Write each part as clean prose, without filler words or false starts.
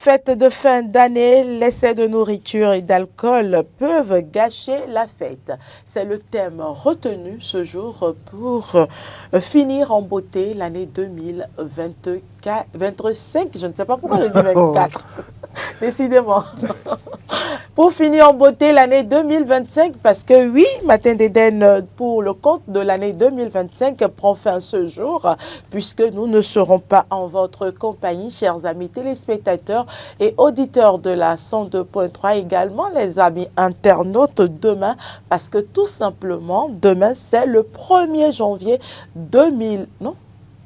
fêtes de fin d'année, l'excès de nourriture et d'alcool peuvent gâcher la fête. C'est le thème retenu ce jour pour finir en beauté l'année 2025. Je ne sais pas pourquoi je dis 24. Décidément. Pour finir en beauté l'année 2025, parce que oui, Matin d'Éden pour le compte de l'année 2025 prend fin ce jour, puisque nous ne serons pas en votre compagnie, chers amis téléspectateurs et auditeurs de la 102.3, également les amis internautes demain, parce que tout simplement, demain, c'est le 1er janvier 2000. Non,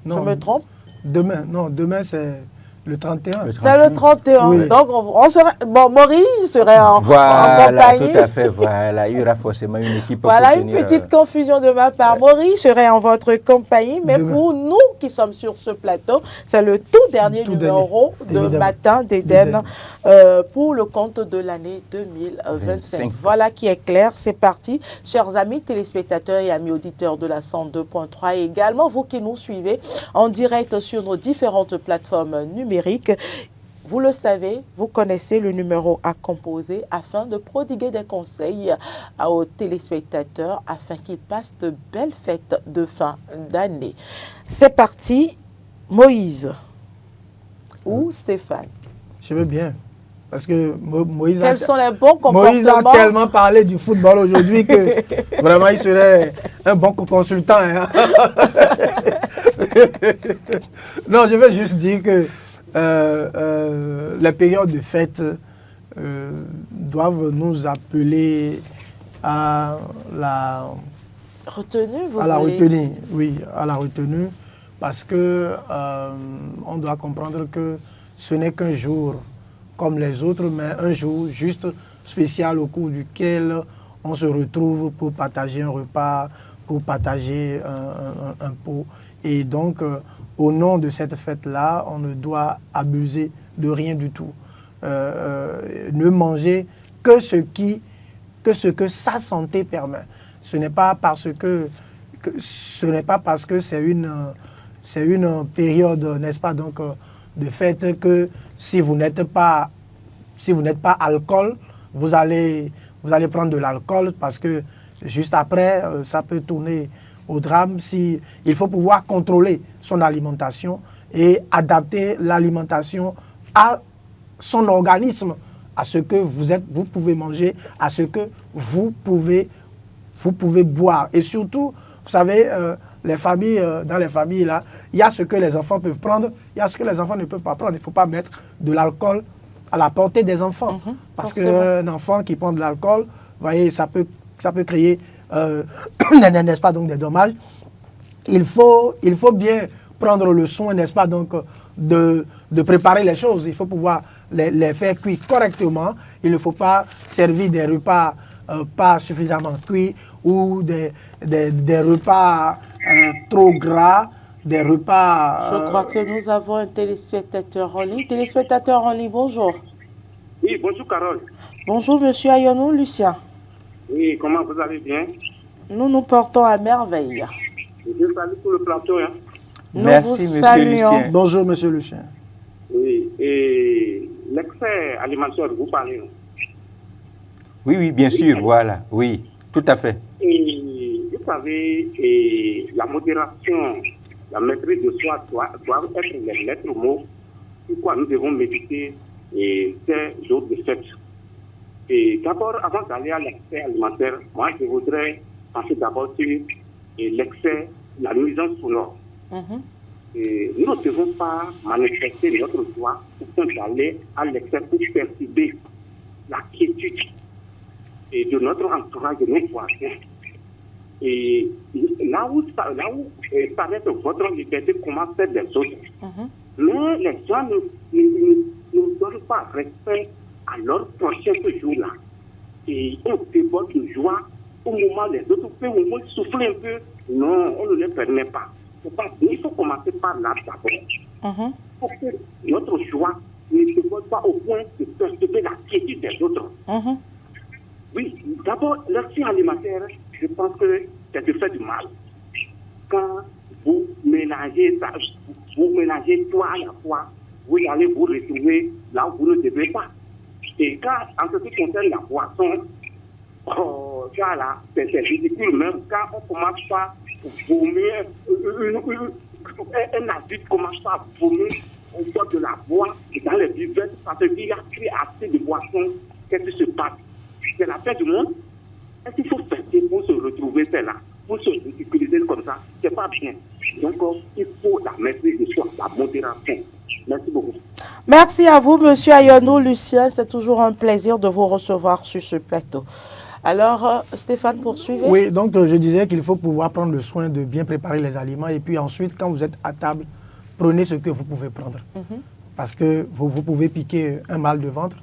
je me trompe? Demain c'est... Le 31. C'est le 31. Oui. Donc, on serait... Bon, Maurice serait en compagnie. Tout à fait, voilà. Il y aura forcément une équipe. Voilà, une petite confusion de ma part. Maurice serait en votre compagnie, mais pour nous qui sommes sur ce plateau, c'est le tout dernier numéro de Matin d'Éden pour le compte de l'année 2025. Voilà qui est clair, c'est parti. Chers amis téléspectateurs et amis auditeurs de la 102.3 et également vous qui nous suivez en direct sur nos différentes plateformes numériques. Vous le savez, vous connaissez le numéro à composer afin de prodiguer des conseils aux téléspectateurs afin qu'ils passent de belles fêtes de fin d'année. C'est parti, Moïse ou Stéphane? Je veux bien. Parce que Moïse Quels sont les bons comportements? Moïse a tellement parlé du football aujourd'hui que vraiment il serait un bon consultant. Hein. Non, je veux juste dire que les périodes de fête doivent nous appeler à la retenue, oui, à la retenue, parce que on doit comprendre que ce n'est qu'un jour comme les autres, mais un jour juste spécial au cours duquel on se retrouve pour partager un repas, pour partager un pot. Et donc, au nom de cette fête-là, on ne doit abuser de rien du tout. Ne manger que ce que sa santé permet. Ce n'est pas parce que c'est une période, n'est-ce pas, donc, de fête que si vous n'êtes pas alcool, vous allez prendre de l'alcool parce que juste après, ça peut tourner au drame. Il faut pouvoir contrôler son alimentation et adapter l'alimentation à son organisme, à ce que vous pouvez manger, à ce que vous pouvez boire. Et surtout, vous savez, dans les familles, là, il y a ce que les enfants peuvent prendre, il y a ce que les enfants ne peuvent pas prendre. Il ne faut pas mettre de l'alcool à la portée des enfants. Parce qu'un enfant qui prend de l'alcool, vous voyez, ça peut créer n'est-ce pas, donc des dommages. Il faut bien prendre le soin, n'est-ce pas, donc de préparer les choses. Il faut pouvoir les faire cuire correctement. Il ne faut pas servir des repas pas suffisamment cuits ou des repas trop gras, des repas... Je crois que nous avons un téléspectateur en ligne. Téléspectateur en ligne, bonjour. Oui, bonjour Carole. Bonjour monsieur Ayonou, Lucien. Oui, comment vous allez bien? Nous nous portons à merveille. Je salue tout le plateau. Hein. Merci, monsieur Lucien. Bonjour, monsieur Lucien. Oui, et l'excès alimentaire, vous parlez. Oui, bien sûr, voilà. Oui, tout à fait. Et vous savez, la modération, la maîtrise de soi doivent être les lettres mots. Pourquoi nous devons méditer ces jours de fête. Et d'abord, avant d'aller à l'excès alimentaire, moi, je voudrais passer d'abord sur l'excès, la nuisance sonore. Et nous ne devons pas manifester notre joie au point d'aller à l'excès pour perturber la quiétude de notre entourage, de nos voisins. Et là où paraît que votre liberté commence à faire des autres. Mais les gens ne donnent pas respect à leur prochain ce jour-là. Et on déborde de joie au moment où les autres peuvent au moins souffler un peu. Non, on ne les permet pas. Il faut commencer par là d'abord. Pour que notre joie ne déborde pas au point de perturber la quiétude des autres. Oui, d'abord, l'action alimentaire, je pense que c'est de faire du mal. Quand vous mélangez ça, vous mélangez toi à la fois vous allez vous retrouver là où vous ne devez pas. Et quand, en ce qui concerne la boisson, ça là, c'est ridicule même quand on commence pas à vomir, un adulte commence pas à vomir au bord de la voie et dans les buvettes parce qu'il y a plus assez de boissons. Qu'est-ce qui se passe? C'est la fin du monde. Est-ce qu'il faut fêter pour se retrouver là, pour se ridiculiser comme ça? C'est pas bien. Donc, il faut la maîtrise de soi, la modération. Merci beaucoup. Merci à vous, Monsieur Ayonou Lucien. C'est toujours un plaisir de vous recevoir sur ce plateau. Alors, Stéphane, poursuivez. Oui, donc je disais qu'il faut pouvoir prendre le soin de bien préparer les aliments et puis ensuite, quand vous êtes à table, prenez ce que vous pouvez prendre. Parce que vous pouvez piquer un mal de ventre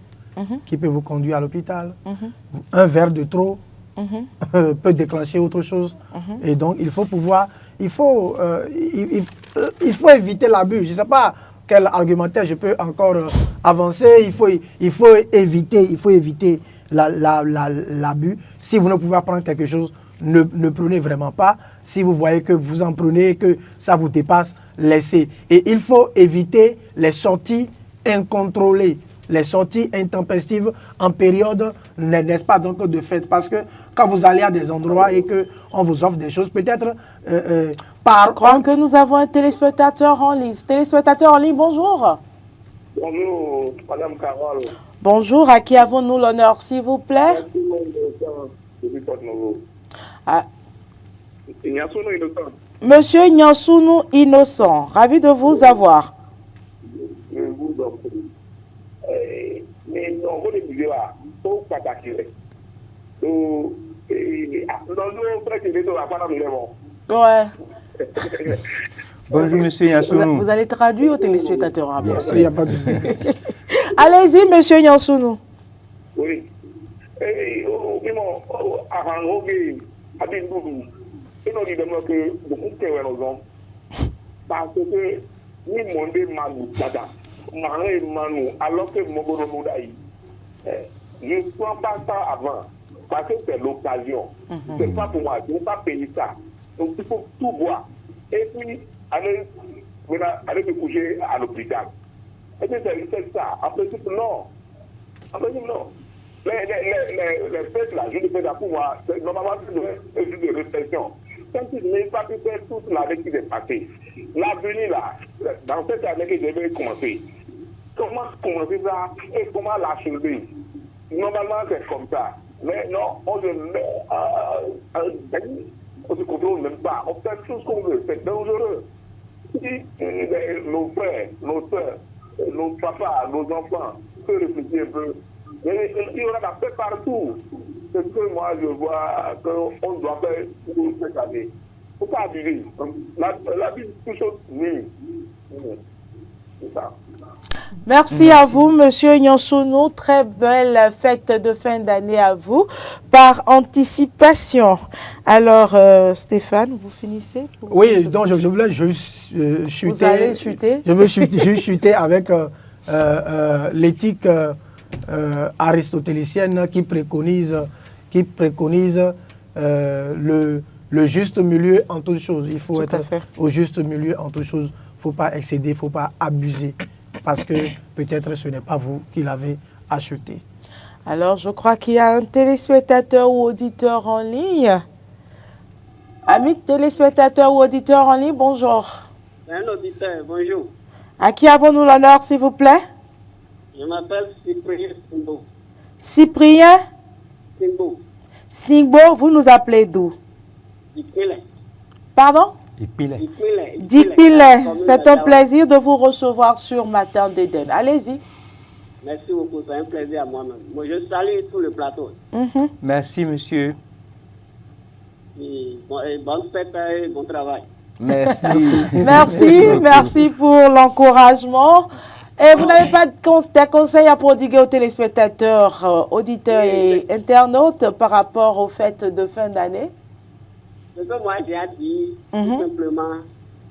qui peut vous conduire à l'hôpital. Un verre de trop peut déclencher autre chose. Et donc, il faut pouvoir... Il faut éviter l'abus. Je ne sais pas quel argumentaire je peux encore avancer. Il faut éviter l'abus. Si vous ne pouvez pas prendre quelque chose, ne prenez vraiment pas. Si vous voyez que vous en prenez et que ça vous dépasse, laissez. Et il faut éviter les sorties incontrôlées, les sorties intempestives en période, n'est-ce pas, donc de fête. Parce que quand vous allez à des endroits et qu'on vous offre des choses, peut-être par... Je crois que nous avons un téléspectateur en ligne. Téléspectateur en ligne, bonjour. Bonjour, Madame Carole. Bonjour, à qui avons-nous l'honneur, s'il vous plaît? Ah. Monsieur Nyansounou Innocent, ravi de vous avoir. Ouais. Bonjour, monsieur Nyansounou. Vous allez traduire aux téléspectateurs. Hein, bien sûr. Il n'y a pas de souci. Allez-y, monsieur Nyansounou. Oui. Parce que ni monde manou dada maré manou alors que Mogoro Moudaï je ne prends pas ça avant parce que c'est l'occasion. C'est pas pour moi, je ne vais pas payer ça. Donc il faut tout boire et puis aller me coucher à l'hôpital. Et puis c'est ça. En principe non. Les fêtes là, je ne fais pas pour moi. Normalement c'est de réflexion. Quand tu n'es pas pu faire toute l'année qui est passée, l'avenir là, dans cette année que je vais commencer, comment commencer ça et comment l'achever? Normalement, c'est comme ça. Mais non, on ne se contrôle même pas. On fait tout ce qu'on veut. C'est dangereux. Si nos frères, nos soeurs, nos papas, nos enfants peuvent réfléchir un peu, il y aura la paix partout. C'est ce que moi je vois qu'on doit faire pour cette année. Il ne faut pas abuser. La vie, c'est toujours nulle. C'est ça. Merci à vous, monsieur Nyansounou. Très belle fête de fin d'année à vous, par anticipation. Alors, Stéphane, vous finissez? Oui, donc je voulais juste chuter. Vous allez chuter? Je veux chuter avec l'éthique aristotélicienne qui préconise le juste milieu en toutes choses. Il faut être au juste milieu en toutes choses. Il ne faut pas excéder, il ne faut pas abuser. Parce que peut-être ce n'est pas vous qui l'avez acheté. Alors, je crois qu'il y a un téléspectateur ou auditeur en ligne. Amis téléspectateurs ou auditeurs en ligne, bonjour. Un auditeur, bonjour. À qui avons-nous l'honneur, s'il vous plaît? Je m'appelle Cyprien Simbo. Cyprien Simbo. Simbo, vous nous appelez d'où? Dipilé. Pardon? Dipilé. C'est un plaisir de vous recevoir sur Matin d'Éden. Allez-y. Merci beaucoup, c'est un plaisir à moi-même. Moi, je salue tout le plateau. Merci, monsieur. Et bonne fête et bon travail. Merci. Merci pour l'encouragement. Et vous n'avez pas des conseils à prodiguer aux téléspectateurs, auditeurs et internautes par rapport aux fêtes de fin d'année? Ce que moi j'ai à dire, tout simplement,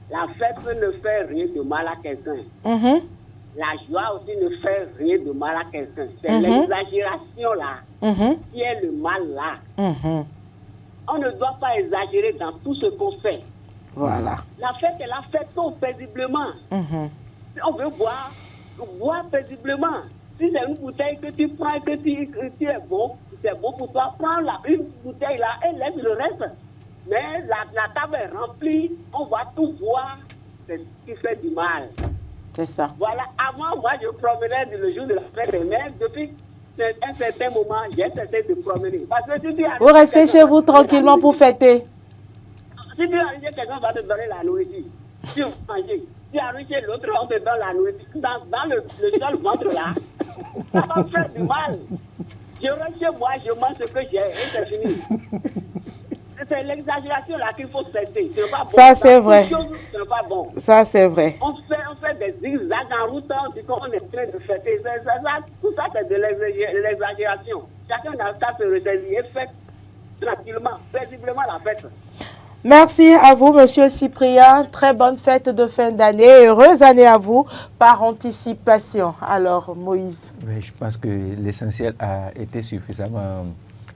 la fête ne fait rien de mal à quelqu'un. La joie aussi ne fait rien de mal à quelqu'un. C'est l'exagération là qui est le mal là. On ne doit pas exagérer dans tout ce qu'on fait. Voilà. La fête est la fête paisiblement. Si on veut boire, bois paisiblement. Si c'est une bouteille que tu prends et que tu es bon, c'est bon pour toi, prends une bouteille là et laisse le reste. Mais la table est remplie, on va tout boire, c'est ce qui fait du mal. C'est ça. Voilà, avant, moi, je promenais le jour de la fête des mères. Depuis un certain moment, j'ai cessé de promener. Parce que si tu vous restez chez vous tranquillement pour fêter. Si tu arrives, quelqu'un va te donner la nourriture. Tu vas manger. Si tu arrives chez l'autre, on te donne la nourriture. Dans le seul ventre là, ça va me faire du mal. Je rentre chez moi, je mange ce que j'ai et c'est fini. C'est l'exagération là qu'il faut cesser. C'est pas bon. Ça, c'est vrai. C'est pas bon. Ça, c'est vrai. On fait des zigzags en route, on dit qu'on est en train de fêter. Tout ça, c'est de l'exagération. Chacun a qu'à se ressaisir et fait tranquillement, paisiblement la fête. Merci à vous, Monsieur Cyprien. Très bonne fête de fin d'année. Heureuse année à vous par anticipation. Alors, Moïse. Oui, je pense que l'essentiel a été suffisamment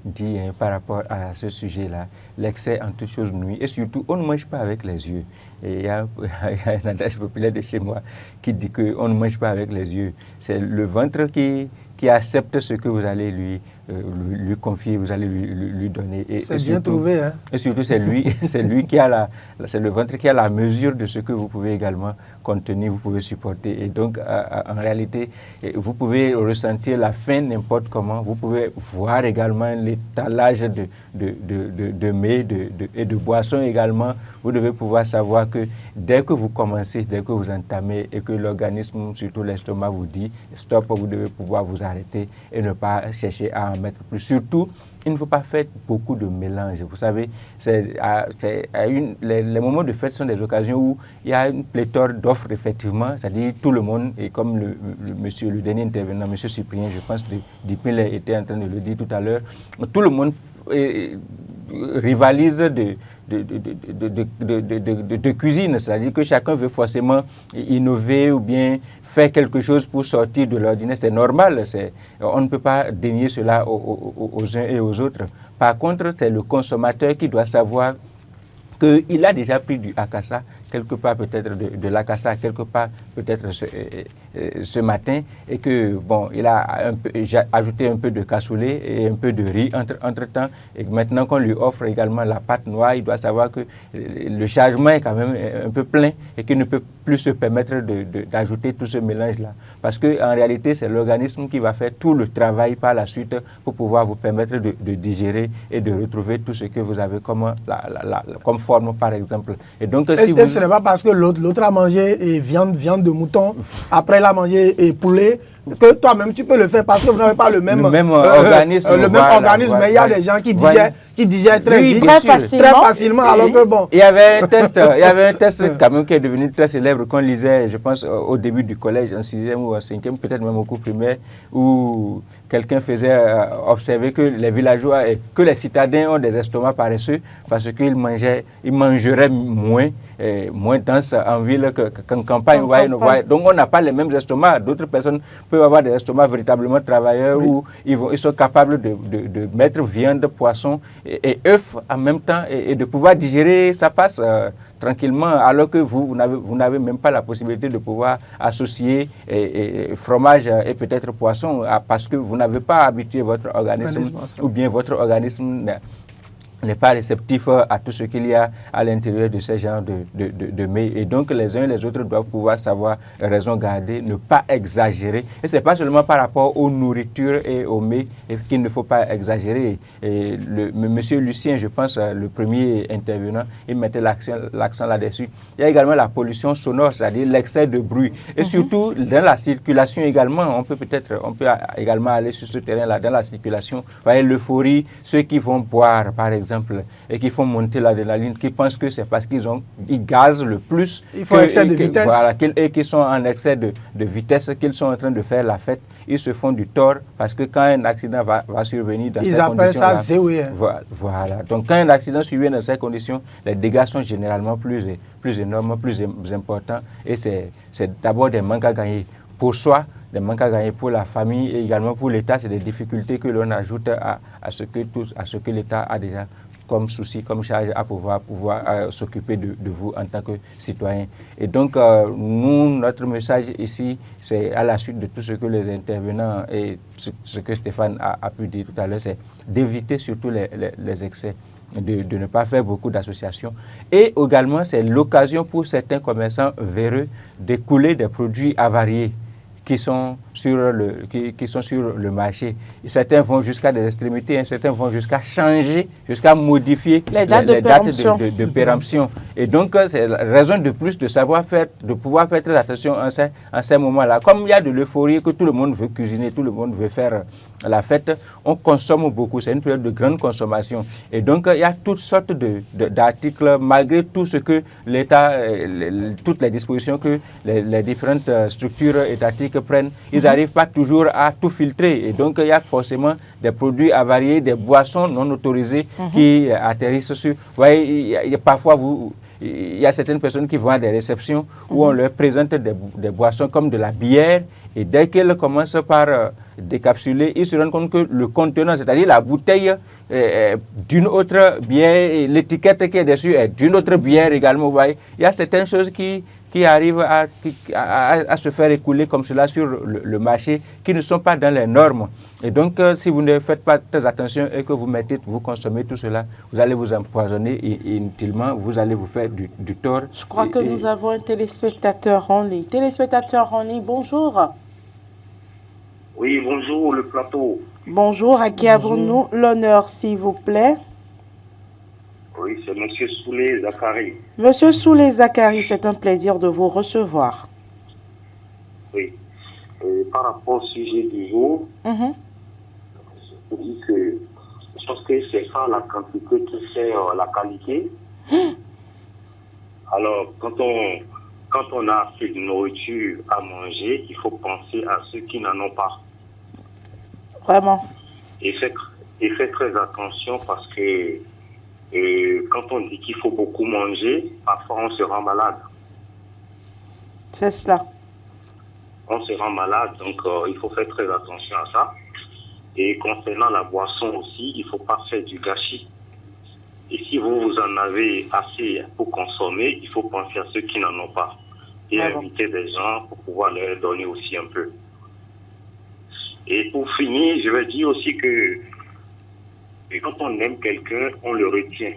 dit par rapport à ce sujet-là. L'excès en toute chose nuit. Et surtout, on ne mange pas avec les yeux. Et il y a un adage populaire de chez moi qui dit qu'on ne mange pas avec les yeux. C'est le ventre qui accepte ce que vous allez lui confier, vous allez lui donner. C'est bien trouvé, hein. Et surtout, c'est lui qui a c'est le ventre qui a la mesure de ce que vous pouvez également contenir, vous pouvez supporter. Et donc, en réalité, vous pouvez ressentir la faim n'importe comment. Vous pouvez voir également l'étalage de mets et de boissons également. Vous devez pouvoir savoir que dès que vous commencez, dès que vous entamez et que l'organisme, surtout l'estomac, vous dit stop, vous devez pouvoir vous arrêter et ne pas chercher à en mettre plus. Surtout, il ne faut pas faire beaucoup de mélange. Vous savez, les moments de fête sont des occasions où il y a une pléthore d'offres, effectivement. C'est-à-dire tout le monde, et comme le dernier intervenant, M. Cyprien, je pense que Dipil était en train de le dire tout à l'heure, tout le monde rivalise de cuisine. C'est-à-dire que chacun veut forcément innover ou bien faire quelque chose pour sortir de l'ordinaire. C'est normal. On ne peut pas dénier cela aux uns et aux autres. Par contre, c'est le consommateur qui doit savoir qu'il a déjà pris du akassa, quelque part peut-être de l'akassa, quelque part peut-être ce matin, et que bon, il a ajouté un peu de cassoulet et un peu de riz entre-temps, et maintenant qu'on lui offre également la pâte noire, il doit savoir que le chargement est quand même un peu plein et qu'il ne peut plus se permettre d'ajouter tout ce mélange-là. Parce qu'en réalité, c'est l'organisme qui va faire tout le travail par la suite pour pouvoir vous permettre de digérer et de retrouver tout ce que vous avez comme forme, par exemple. Et donc, ce n'est pas parce que l'autre a mangé viande de mouton, après il a mangé poulet, que toi-même tu peux le faire parce que vous n'avez pas le même organisme. Mais il y a des gens qui digèrent très vite, très facilement, alors que bon. Il y avait un test quand même qui est devenu très célèbre qu'on lisait, je pense, au début du collège, en 6e ou en 5e, peut-être même au cours primaire, où quelqu'un faisait observer que les villageois et que les citadins ont des estomacs paresseux parce qu'ils mangeraient moins dense en ville qu'en campagne. Donc on n'a pas les mêmes estomacs. D'autres personnes peuvent avoir des estomacs véritablement travailleurs où ils sont capables de mettre viande, poisson et œufs en même temps et de pouvoir digérer, ça passe tranquillement, alors que vous n'avez même pas la possibilité de pouvoir associer fromage et peut-être poisson parce que vous n'avez pas habitué votre organisme ou bien votre organisme n'est pas réceptif à tout ce qu'il y a à l'intérieur de ce genre de mets. Et donc, les uns et les autres doivent pouvoir savoir raison garder, ne pas exagérer. Et ce n'est pas seulement par rapport aux nourritures et aux mets qu'il ne faut pas exagérer. Et Monsieur Lucien, je pense, le premier intervenant, il mettait l'accent là-dessus. Il y a également la pollution sonore, c'est-à-dire l'excès de bruit. Et surtout, dans la circulation également, on peut également aller sur ce terrain-là, dans la circulation. Vous voyez, l'euphorie, ceux qui vont boire, par exemple, et qui font monter l'adrénaline, qui pensent que c'est parce qu'ils gazent le plus. Il faut excès de vitesse. Voilà, et qu'ils sont en excès de vitesse, qu'ils sont en train de faire la fête. Ils se font du tort parce que quand un accident va survenir dans ces conditions-là... Ils appellent ça zéoué. Voilà. Donc quand un accident survient dans ces conditions, les dégâts sont généralement plus énormes, plus importants. Et c'est d'abord des manques à gagner pour soi, des manques à gagner pour la famille et également pour l'État. C'est des difficultés que l'on ajoute à ce que l'État a déjà comme souci, comme charge à pouvoir s'occuper de vous en tant que citoyen. Et donc, nous, notre message ici, c'est à la suite de tout ce que les intervenants et ce que Stéphane a pu dire tout à l'heure, c'est d'éviter surtout les excès, de ne pas faire beaucoup d'associations. Et également, c'est l'occasion pour certains commerçants véreux d'écouler des produits avariés qui sont sur le marché. Et certains vont jusqu'à des extrémités, hein, certains vont jusqu'à changer, jusqu'à modifier les dates de péremption. Et donc, c'est la raison de plus de pouvoir faire très attention en ces moments-là. Comme il y a de l'euphorie, que tout le monde veut cuisiner, tout le monde veut faire la fête, on consomme beaucoup. C'est une période de grande consommation. Et donc, il y a toutes sortes d'articles, malgré tout ce que l'État, toutes les dispositions que les différentes structures étatiques prennent, ils n'arrivent pas toujours à tout filtrer. Et donc, il y a forcément des produits avariés, des boissons non autorisées qui atterrissent sur... Vous voyez, parfois, il y a certaines personnes qui vont à des réceptions où on leur présente des boissons comme de la bière. Et dès qu'elles commencent par décapsuler, ils se rendent compte que le contenant, c'est-à-dire la bouteille d'une autre bière, l'étiquette qui est dessus est d'une autre bière également. Vous voyez, il y a certaines choses qui arrivent à se faire écouler comme cela sur le marché, qui ne sont pas dans les normes. Et donc, si vous ne faites pas très attention et que vous consommez tout cela, vous allez vous empoisonner inutilement, vous allez vous faire du tort. Je crois que nous avons un téléspectateur en ligne. Téléspectateur en ligne, bonjour. Oui, bonjour, le plateau. Bonjour, à qui avons-nous l'honneur, s'il vous plaît? Oui, c'est M. Soulé Zachary. Monsieur Soulé Zachary, c'est un plaisir de vous recevoir. Oui. Par rapport au sujet du jour, je dis que je pense que c'est pas la quantité qui fait la qualité. Alors, quand on a assez de nourriture à manger, il faut penser à ceux qui n'en ont pas. Vraiment. Et faites très attention parce que quand on dit qu'il faut beaucoup manger, parfois on se rend malade. C'est cela. On se rend malade, donc il faut faire très attention à ça. Et concernant la boisson aussi, il ne faut pas faire du gâchis. Et si vous en avez assez pour consommer, il faut penser à ceux qui n'en ont pas. Et inviter des gens pour pouvoir leur donner aussi un peu. Et pour finir, je veux dire aussi que quand on aime quelqu'un, on le retient.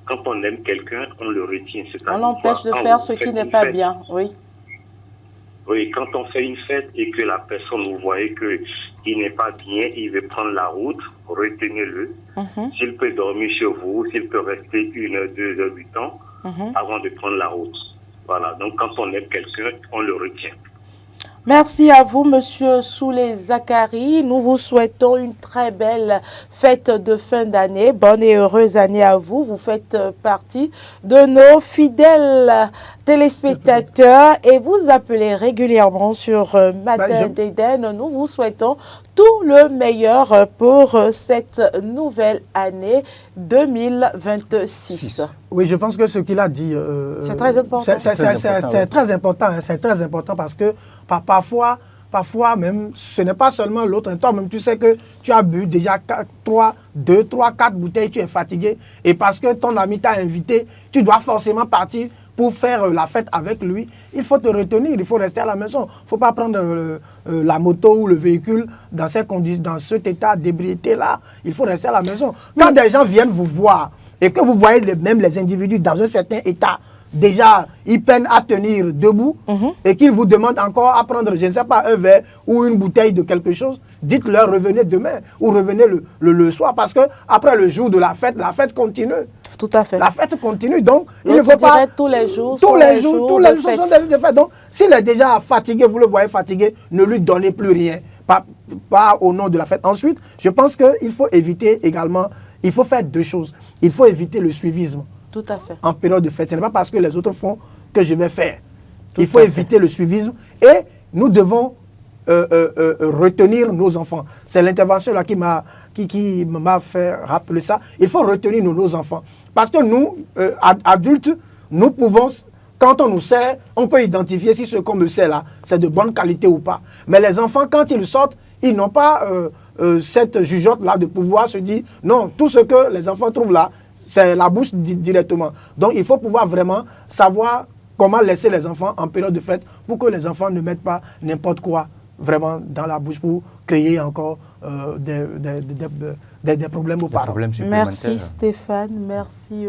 Quand on aime quelqu'un, on le retient. On l'empêche de faire ce qui n'est pas bien, oui. Oui, quand on fait une fête et que la personne, vous voyez qu'il n'est pas bien, il veut prendre la route, retenez-le. S'il peut dormir chez vous, s'il peut rester 1 heure, 2 heures du temps, avant de prendre la route. Voilà, donc quand on aime quelqu'un, on le retient. Merci à vous, Monsieur Soulé Zachary. Nous vous souhaitons une très belle fête de fin d'année. Bonne et heureuse année à vous. Vous faites partie de nos fidèles téléspectateurs et vous appelez régulièrement sur Matin d'Éden. Nous vous souhaitons tout le meilleur pour cette nouvelle année 2026. Oui, je pense que ce qu'il a dit... c'est très important. C'est très important. Hein, c'est très important parce que parfois même, ce n'est pas seulement l'autre. Toi-même, tu sais que tu as bu déjà 2, 3, 4 bouteilles, tu es fatigué. Et parce que ton ami t'a invité, tu dois forcément partir pour faire la fête avec lui. Il faut te retenir, il faut rester à la maison. Il ne faut pas prendre la moto ou le véhicule dans cet état d'ébriété-là. Il faut rester à la maison. Quand des gens viennent vous voir et que vous voyez même les individus dans un certain état, déjà, ils peinent à tenir debout et qu'ils vous demandent encore à prendre, je ne sais pas, un verre ou une bouteille de quelque chose, dites-leur revenez demain ou revenez le soir parce que après le jour de la fête continue. Tout à fait. La fête continue, donc il ne faut pas... tous les jours sont des jours de fête. Donc, s'il est déjà fatigué, vous le voyez fatigué, ne lui donnez plus rien. Pas au nom de la fête. Ensuite, je pense qu'il faut éviter également, il faut faire 2 choses. Il faut éviter le suivisme. Tout à fait. En période de fête. Ce n'est pas parce que les autres font que je vais faire. Il faut éviter le suivisme et nous devons retenir nos enfants. C'est l'intervention là qui m'a fait rappeler ça. Il faut retenir nos enfants. Parce que nous, adultes, nous pouvons quand on nous sert, on peut identifier si ce qu'on me sert là, c'est de bonne qualité ou pas. Mais les enfants, quand ils sortent, ils n'ont pas cette jugeote-là de pouvoir se dire, non, tout ce que les enfants trouvent là, c'est la bouche directement. Donc, il faut pouvoir vraiment savoir comment laisser les enfants en période de fête pour que les enfants ne mettent pas n'importe quoi vraiment dans la bouche pour créer encore des problèmes aux parents. Merci Stéphane, merci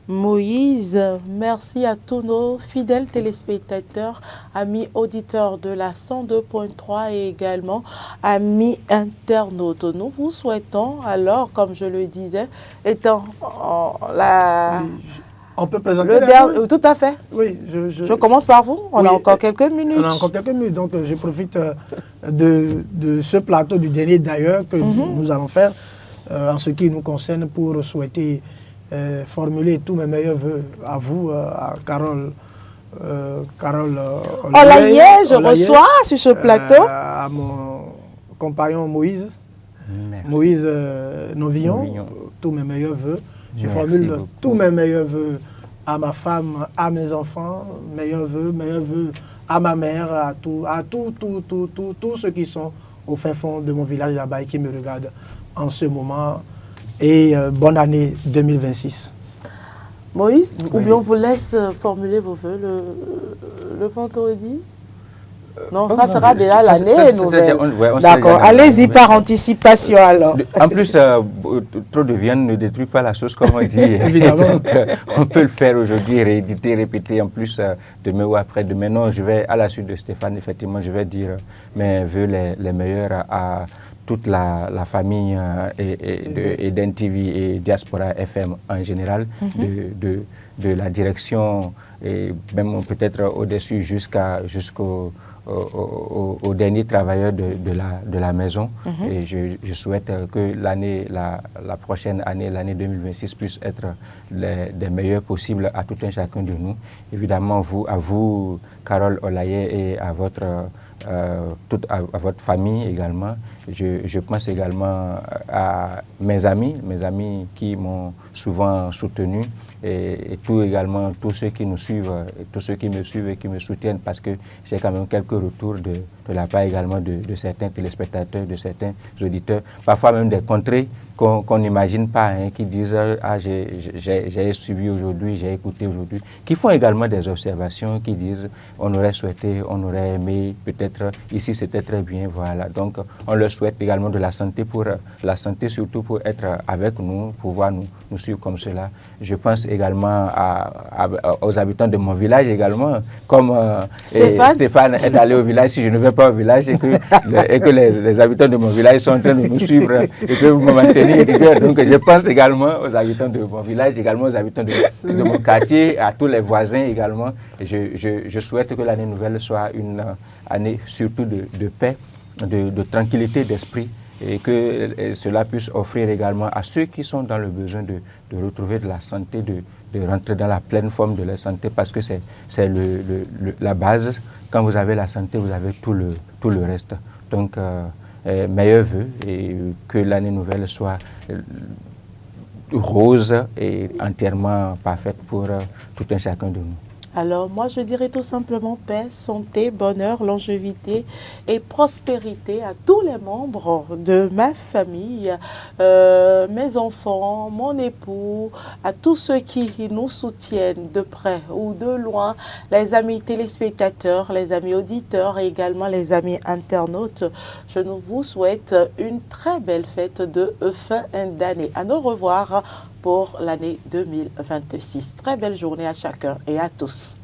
Moïse, merci à tous nos fidèles téléspectateurs, amis auditeurs de la 102.3 et également amis internautes. Nous vous souhaitons alors, comme je le disais, étant la... On peut présenter tout à fait. Oui, je commence par vous. On a encore quelques minutes. On a encore quelques minutes, donc je profite de ce plateau du dernier d'ailleurs que nous allons faire en ce qui nous concerne pour souhaiter formuler tous mes meilleurs voeux à vous, à Carole Olaye, je reçois sur ce plateau. À mon compagnon Moïse. Merci. Moïse Novillon, tous mes meilleurs voeux. Je formule tous mes meilleurs voeux à ma femme, à mes enfants, meilleurs voeux à ma mère, à tous ceux qui sont au fin fond de mon village là-bas et qui me regardent en ce moment. Et bonne année 2026. Moïse, ou bien on vous laisse formuler vos voeux le vendredi? Non, ça sera déjà l'année nouvelle. D'accord, allez-y par anticipation alors. En plus, trop de viande ne détruit pas la sauce, comme on dit. Donc, on peut le faire aujourd'hui, rééditer, répéter en plus demain ou après-demain. Non, je vais, à la suite de Stéphane, effectivement, je vais dire mes vœux les meilleurs à toute la famille Eden TV et Diaspora FM en général, de la direction et même peut-être au-dessus jusqu'au dernier travailleur de la maison. Et je souhaite que la prochaine année, l'année 2026, puisse être des meilleures possibles à tout un chacun de nous. Évidemment, à vous, Carole Olaye, et à votre famille également. Je pense également à mes amis qui m'ont souvent soutenu et tous ceux qui nous suivent, tous ceux qui me suivent et qui me soutiennent, parce que j'ai quand même quelques retours de la part également de certains téléspectateurs, de certains auditeurs, parfois même des contrées qu'on n'imagine pas, qui disent « Ah, j'ai suivi aujourd'hui, j'ai écouté aujourd'hui », qui font également des observations, qui disent « On aurait souhaité, on aurait aimé, peut-être ici c'était très bien », voilà. Donc on leur souhaite également de la santé, surtout pour être avec nous, pouvoir nous suivre comme cela. Je pense également aux habitants de mon village également, comme Stéphane est allé au village, si je ne vais pas au village et que les habitants de mon village sont en train de nous suivre et que vous me maintenez. Donc je pense également aux habitants de mon village, également aux habitants de mon quartier, à tous les voisins également. Et je souhaite que l'année nouvelle soit une année surtout de paix, de tranquillité d'esprit, et que cela puisse offrir également à ceux qui sont dans le besoin de retrouver de la santé, de rentrer dans la pleine forme de la santé, parce que c'est la base. Quand vous avez la santé, vous avez tout le reste. Donc, meilleurs vœux, et que l'année nouvelle soit rose et entièrement parfaite pour tout un chacun de nous. Alors, moi, je dirais tout simplement paix, santé, bonheur, longévité et prospérité à tous les membres de ma famille, mes enfants, mon époux, à tous ceux qui nous soutiennent de près ou de loin, les amis téléspectateurs, les amis auditeurs et également les amis internautes. Je vous souhaite une très belle fête de fin d'année. À nous revoir pour l'année 2026. Très belle journée à chacun et à tous.